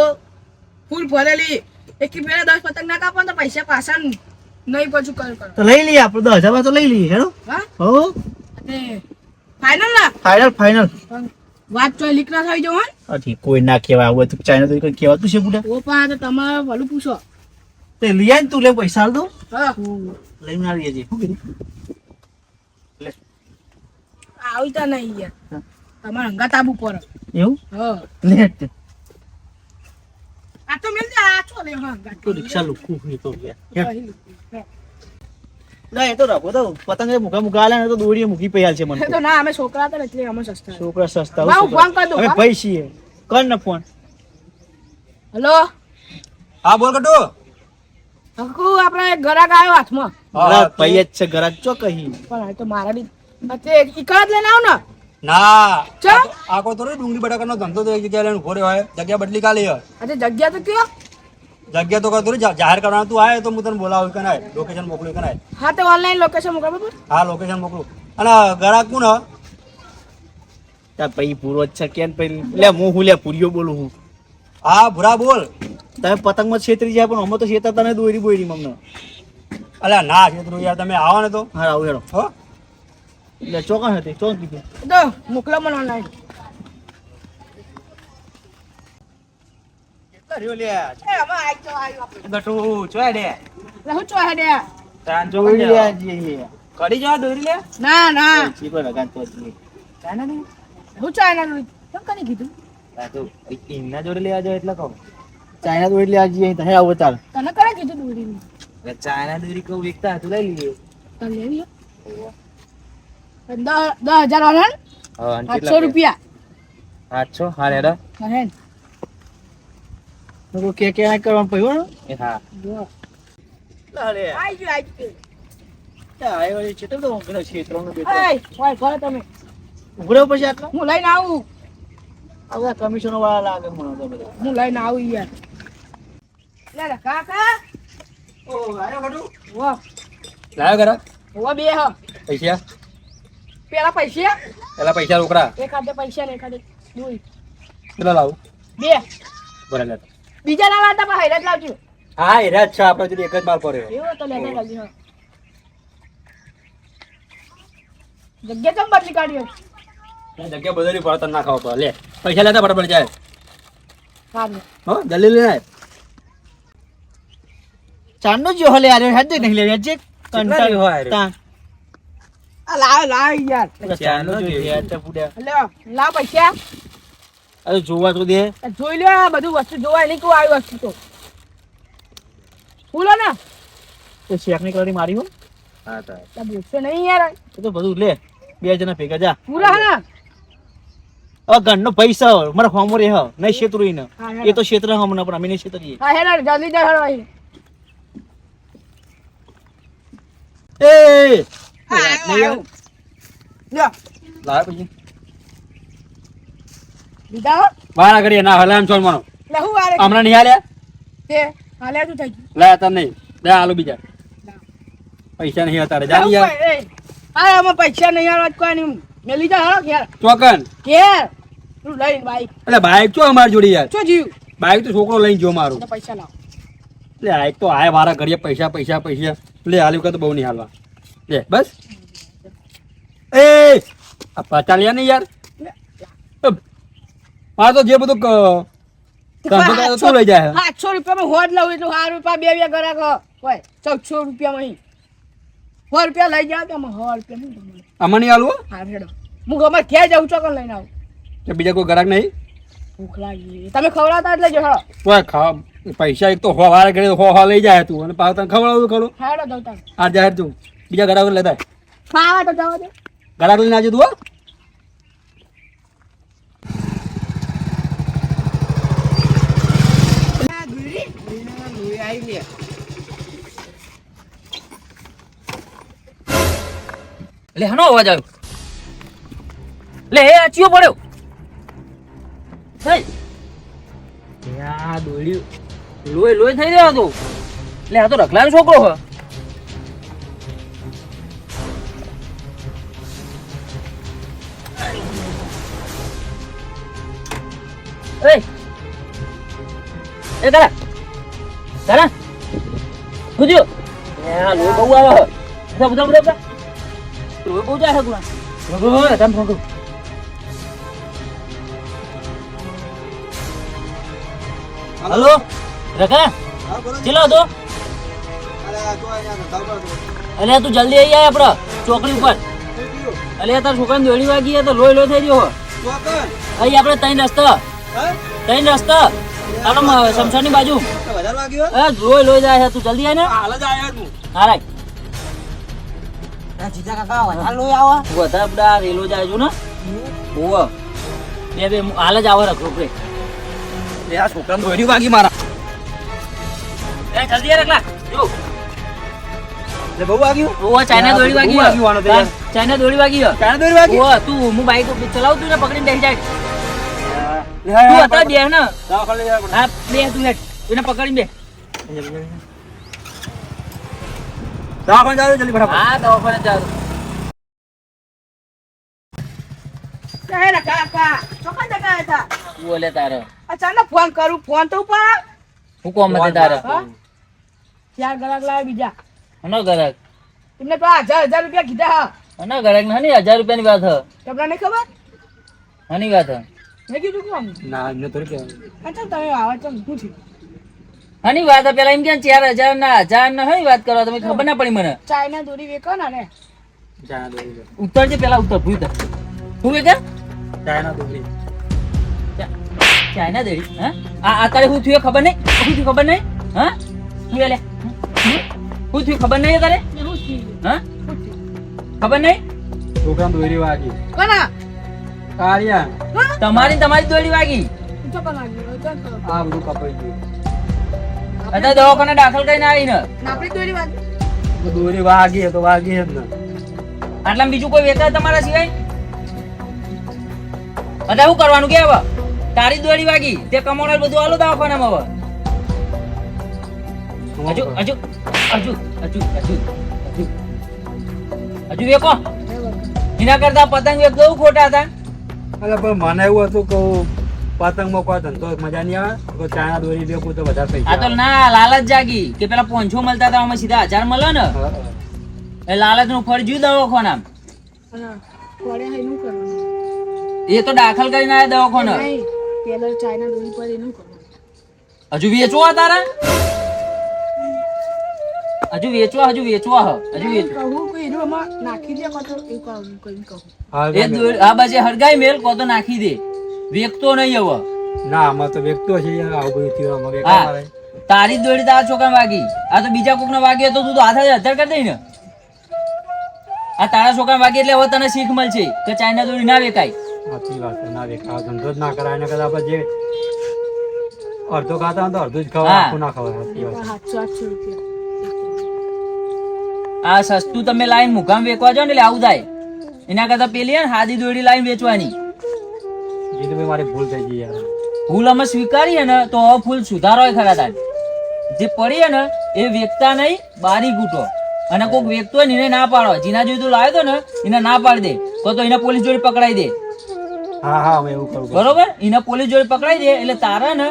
E: ફૂલ ભરેલી એક પેલા 10 પતંગ ના કાપો તો પૈસા પાછા નહીં પાછું કરો
F: તો લઈ લઈએ આપણે 10,000 વાર તો લઈ લઈએ હેડો
E: હા
F: હો
E: તે ફાઇનલ ના
F: ફાઇનલ
E: પણ વાત તો લીક ના થઈ જાવ હા
F: અથી કોઈ ના કહેવાય આવું તો ચાઇના દોરી કોઈ કહેવાતું છે બુડા
E: ઓ પા તો તમારે ભલું પૂછો
F: તે લઈ આય તું લે પૈસા આલ દો
E: હા
F: લઈને આવી જજે શું કીધું
E: આવી તા નહીં યાર તમારે હંગાત આબુ પર
F: એવું
E: હા
F: લે તે
E: આ તો મેલ દે આ છો લે હા હંગાત
F: તો રિક્ષા લુકુ ની તો ગયા
E: હા.
F: ના એ તો રાખો તો પતંગ મુકા આલે ને તો દોરી મૂકી પયાલ છે મને
E: તો ના અમે છોકરા હતા ને એટલે અમે સસ્તા
F: છોકરા સસ્તા
E: વાવ, ફોન કર દો,
F: અમે
E: હા?
F: ભાઈ છીએ કર ને ફોન
E: હેલો
A: હા બોલ કટુ
E: હકુ આપણે એક ગરાક આવ્યો હાથમાં
F: મારા ભાઈ જ છે ઘરાક ચો કહી
E: પણ આ તો મારા બી તે ઈકડ લઈને આવ ને
A: ના
E: ચમ
A: આખો તો ડુંગળી બટાકાનો ધંધો તો એક જગ્યાએ લઈને ઉભો રહ્યો હોય જગ્યા બદલી કાલી હોય
E: આજે જગ્યા તો કયો
A: જગ્યા તો કતું જાહેર કરવાનું તું આવે તો હું તને બોલાવું કે ના લોકેશન મોકલું કે ના
E: હા તો ઓનલાઈન લોકેશન મોકલ બરાબર
A: હા લોકેશન મોકલું અને ગ્રાહક કોણ હ?
F: તાર ભાઈ પૂરો જ છે કેન ભાઈ લે હું લે પૂરીઓ બોલું હું
A: હા ભૂરા બોલ
F: તમે પતંગમાં છેતરી જાય પણ અમે તો છેતરતા ને દોરી બોરી અમને
A: અલ્યા ના છેતરું યાર તમે આવો ને તો
F: હા આવું હેડો
A: હો
F: એટલે ચોકન હતી ચોક કીધું
E: તો મોકલો મને ઓનલાઈન
F: કર્યો લે
E: એ અમે આઈ તો આવ્યો આપણે
F: ગટુ ચોય દે
E: લે હું ચોહે દે
F: તાન જો દોરી લે જઈએ કડી જવા દોરી લે
E: ના ના
F: ચીપો લગાન તો જઈએ ચાના ને
E: હું ચાઇના નું તમ કને કીધું
F: આ તો ઇન્ના જોડે લેવા જાવ એટલે કહું ચાઇના દોરી લેવા જઈએ તો હે આવો ચાલ
E: તને કને કીધું દોરી
F: એટલે ચાઇના દોરી કહું વિકતા તું લઈ લઈએ
E: તને લેવી 10,000 વાળા
F: હા
E: 800 રૂપિયા
F: 800 હા રેડા
E: હે
F: તો કે કરવાનું પડ્યું એ હા
E: જો
F: લાલે
E: આઈ ગયો
F: આય વાળી છે તો ઘરે ક્ષેત્રનો બેઠો
E: એય ઓય ઘરે તમે
F: ઉભરો પછી આટલો
E: હું લઈને આવું
F: આ કમિશનો વાળા લાગે મને તો બધા
E: હું લઈને આવું યાર લે કાકા
F: ઓ આયો ગડુ
E: વાહ
A: લાયો ગ્રાહક
E: ઓ બે હ
A: પૈસા
E: પેલા પૈસા
A: પેલા પૈસા રોકડા
E: એક હાથે પૈસા ને એક હાથે દોરી
A: કેટલા લાવું
E: બે
A: બરાબર
E: બીજા ના લાવતા પણ હાઈલાઈટ લાવજો
A: હા એ રાત છે આપણે যদি એક જ માલ પડ્યો
E: એવો તો લેતા જલ્દી હા જગ્યા ચમ બદલી કાઢ્યો
A: જગ્યા બદલી પડતર ના ખાવ પડે લે પૈસા લેતા બરાબર જાય
E: સારું
A: હો જલ્દી લઈને
F: ચાંદનો જો હલે આરે હેડ નહીં લે જે
A: કંટાળી હોય રે.
F: તા
E: આ લાવ યાર
F: ચાંદનો જો યાર તે પૂડા
E: લે લાવ પૈસા
F: અરે જોવા તો દે
E: જોઈ લે આ બધું વસ્તુ જોવાય નહીં કોઈ આવી વસ્તુ તો ફૂલો ને
F: તો શેકની કલરી મારી હો
A: હા તો
E: આ બોલશે નહીં યાર
F: એ તો બધું લે બે જણા ભેગા જા
E: પૂરા હે ને
F: હવે ગણનો પૈસા હોય મારા ફોર્મ રે હ નહીં છેતરું ને
E: હા,
F: એ તો ક્ષેત્ર હમણાં પણ અમે નહીં છેતરીએ
E: હા હેડ જલ્દી જા હેડ ભાઈ
F: એ
E: લ્યો
A: લાવ પછી
E: દીધા હો
A: વારા કરીએ ના હલામ છોડ માનો
E: લે હું આરે
A: હમણાં નહીં હાલ્યા
E: તે હાલે શું થઈ ગયું
A: લે તને નહીં લે આલુ બીજા પૈસા નહીં હતા જા યાર
E: હા આમાં પૈસા નહીં આવે કોઈ નહીં મેલી જા હો ઘેર
A: ચોકન
E: ઘેર તું લઈને બાઈક
A: એટલે બાઈક ચો અમાર જોડી યાર
E: શું જીવ
A: બાઈક તો છોકરો લઈને ગયો મારું
E: તો પૈસા લાવ
D: લે આ એક તો આય વારા ઘડીએ પૈસા પૈસા પૈસા લે હાલ્યું કે તો બહુ નહીં હાલવા લે બસ એ આ પચા લ્યા ને યાર મારે તો જે બધું ધંધો કરે તું લઈ જાય
E: 800 રૂપિયામાં હોજ લઉં એટલું 100 રૂપિયા બે ગરાક હોય 1400 રૂપિયામાં અહીં 100 રૂપિયા લઈ જાવ કે 100 રૂપિયા નહીં તમારે
D: આમાં નહીં હાલવું
E: હા હેડો હું ગમે ક્યાં જાઉં ચોકન લઈને આવું
D: કે બીજા કોઈ ગ્રાહક નહીં
E: ભૂખ લાગી તમે ખવડાવતા એટલે જો હેડો
D: કોઈ ખાવા પૈસા એક તો હો વારે ઘડી હો લઈ જાય તું અને પાછું તને ખવડાવું ખરું
E: હેડો દઉં તમે
D: આ જાહેર તું બીજા ગ્રાહક લેતા
E: ખાવા તો જવા દે
D: ગ્રાહક લઈને આવજો તું હો
F: લે હનો અવાજ આવ્યો લે એ આચીઓ પડ્યો થઈ આ દોડી લોહી થઈ રહ્યો હતો લે આ તો રખલાનો છોકરો હ એ તારા તારા ખુદ્યો આ લોહી બહુ આવે બધા લોહી બહુ જાય છે તું તમે ફોન કરો હલો રકા ચલો તો અલે તું જલ્દી આવી જાય આપડે ચોકડી ઉપર અલે તાર છોકરાને દોડી વાગી તો લોહી થઈ ગયો અહીં આપડે ત્રણ રસ્તા આપડે શમશાન ની બાજુ લોહી જાય છે તું જલ્દી આય ને હા રાખ વધારે બધા રેલો જાય છો ને ઓવ બે હાલ જ આવો રખો રે
D: આ છોકરાને દોરી વાગી મારા
F: એ જલ્દી રખલા જો
D: લે બહુ વાગ્યું
F: ઓવ ચાઇના દોરી વાગી
D: બહુ વાગ્યું આનો તો યાર.
F: ચાઇના દોરી વાગી
D: ચાઇના દોરી વાગી?
F: ઓવ તું હું બાઈક ચલાવું તું ને પકડીને બેસી જાય તું હતા બે ને હા બે તું હેઠ એને પકડીને બે
D: દવાખાને જાવ જલ્દી ફટાફટ
F: હા દવાખાને જાવ
E: કહે કાકા ચોકન જગા હતા
F: બોલે તારે
E: અચાનક ફોન કરું ફોન તો ઉપર
F: હું કોમ હતી તારે
E: હા ચાર ગરાક લાવે બીજા
F: હનો ગરક
E: તમને પેલા 1000 રૂપિયા કીધા હા
F: હનો ગરક ના ની 1000 રૂપિયાની વાત હ
E: તમને નહીં ખબર
F: હની વાત હ
E: મેં કીધું કોમ
D: ના એમને થોડી કહેવાનું
E: અચ્છા તમે આવા ચાલ પૂછી
F: હની વાત હ પેલા એમ કે 4000 ના 1000 ના હઈ વાત કરો તમે ખબર ના પડી મને
E: ચાઇના દોરી વેકો ને
D: ચાઇના દોરી લે.
F: ઉત્તર જે પેલા ઉત્તર ભૂઈ ઉત્તર તું એ કે
D: ચાઇના દોરી
F: ચાઇના દેડી હા આ તારે હું થયું ખબર નહીં હું થયું ખબર નહીં હા હું લે હું થયું ખબર નહીં તારે
E: હું થયું
F: હા ખબર નહીં
D: છોકરાને દોરી વાગી
E: કોના
D: કાળિયા
F: તમારી દોડી વાગી
E: ચોકન લાગી
D: આ બધું કપાઈ ગયું
F: અત્યારે દવાખાને દાખલ કરીને આવીને
E: નાપડી દોરી વાગી
D: દોરી વાગી તો વાગી જ ને
F: આટલા બીજું કોઈ વેચા તમારા સિવાય અત્યારે શું કરવાનું કે હવે તારી દોડી વાગી તે કમાણો બધું આલો દવાખાનામાં હવે હજુ વેકો એના કરતા પતંગ વેચ દઉં ખોટા હતા
D: અરે પણ મને એવું હતું કે પતંગમાં કોઈ ધંધો મજા નહીં આવે તો ચાઇના દોરી વેચું તો વધારે
F: આ તો
D: પૈસા
F: ના લાલચ જાગી કે પેલા 500 મળતા હતા અમે સીધા 1000 મળે ને
D: આવે.
F: એ લાલચ નું ફળ જ્યું દવાખાના
E: કોડે હઈનું કરવાનું
F: એ તો દાખલ કરીને આયા દવાખાને
E: નહીં પેલા ચાઇના દોરી પર એનું કરવાનું
F: હજુ વેચવા તારા હજુ વેચવા હ
E: કહું કે એનું આમાં નાખી દે કાં તો એવું કહું
D: હા,
F: એ આ બાજે હરગાઈ મેલ કો તો નાખી દે વેચતો નહીં હવે
D: ના આમાં તો વેચતો છે યાર, આવું બધું થયું આમાં વેચવા
F: હા
D: મારે.
F: તારી જ દોડી તારા છોકરા વાગી આ તો બીજા કોક વાગી તો તું તો હાથ હજાર કરી દઈ ને આ તારા છોકરા વાગી એટલે હવે તને શીખ મળશે કે ચાઇના દોડી ના વેચાય
D: સાચી વાત છે, ના વેચાય. આ ધંધો જ ના કરાય એના કરતા આપણે જે અડધો ખાતા હોય તો અડધું જ ખવાય,
F: હા.
D: આખું ના ખવાય. સાચી વાત છે.
E: 800 રૂપિયા
F: આ સસ્તું તમે લાઈન મુકામ વેચવા જાવ ને એટલે આવું થાય એના કરતા પેલી હે ને હાદી દોડી લાઈન વેચવાની
D: જીતુભાઈ મારી ભૂલ થઈ ગઈ યાર.
F: ભૂલ અમે સ્વીકારીએ ને તો હવે ભૂલ સુધારો ખરા થાય જે પડીએ ને એ વેચતા નહીં બારી ગૂંટો અને કોઈક વેચતો હોય ને એને ના પાડો જીના જોઈ તું લાવ્યો તો ને એને ના પાડી દે તો એને પોલીસ જોડે પકડાઈ દે
D: હા હા અમે એવું કરું.
F: બરોબર એને પોલીસ જોડે પકડાઈ દે એટલે તારા ને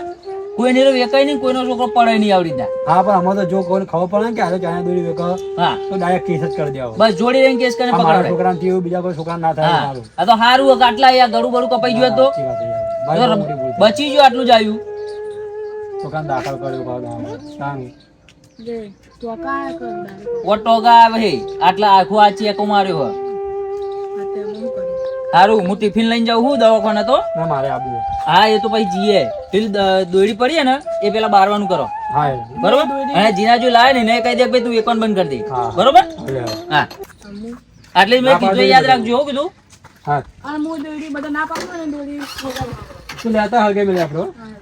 F: કોઈ નીરો વેકાય નહીં, કોઈનો છોકરો પડે નહીં આવી રીતના.
D: હા પણ આમાં તો જો કોઈને ખબર પડે ને કે આ તો ચાઇના દોરી વેકો
F: હા
D: તો ડાયરેક્ટ કેસ જ કરી દેવો.
F: બસ જોડી રહીને કેસ કરીને
D: આ મારા
F: પકડાવે.
D: છોકરાને થયું, બીજા કોઈ છોકરાને ના થાય
F: હા
D: સારું.
F: આ તો સારું હતું. આટલા યાર ગળું બળું કપાઈ ગયું તો
D: સાચી વાત છે યાર. ભાઈ બહુ મોટી ભૂલ થઈ.
F: બચી ગયું, આટલું જ આવ્યું.
D: છોકરાને દાખલ કર્યો ભાવ સારું.
E: જે તો કાય કર દારૂ
F: ઓટોગા આવે હે, આટલા આખું આ ચેકો માર્યો હે.
E: હાથે હું કરું
F: સારું હું ટિફિન લઈને જાઉં હું દવાખાને તો.
D: ના મારે આબુ.
F: હા એ તો પછી જીએ પેલી દોડી પડી ને એ પેલા બારવાનું કરો
D: હા એ.
F: બરોબર. અને જીના જો લાવે ને એને કહી દે કે ભાઈ તું એકાઉન્ટ બંધ કરી દે.
D: હા.
F: બરોબર.
D: હવે.
F: હા એટલે જ મેં કીધું યાદ રાખજો હો કીધું.
D: હા
E: અને હું દોરી બધા ના પાડું ને દોરી ખોગાડી.
D: તું લેતા હળગે મેલે આપણો.
E: હા.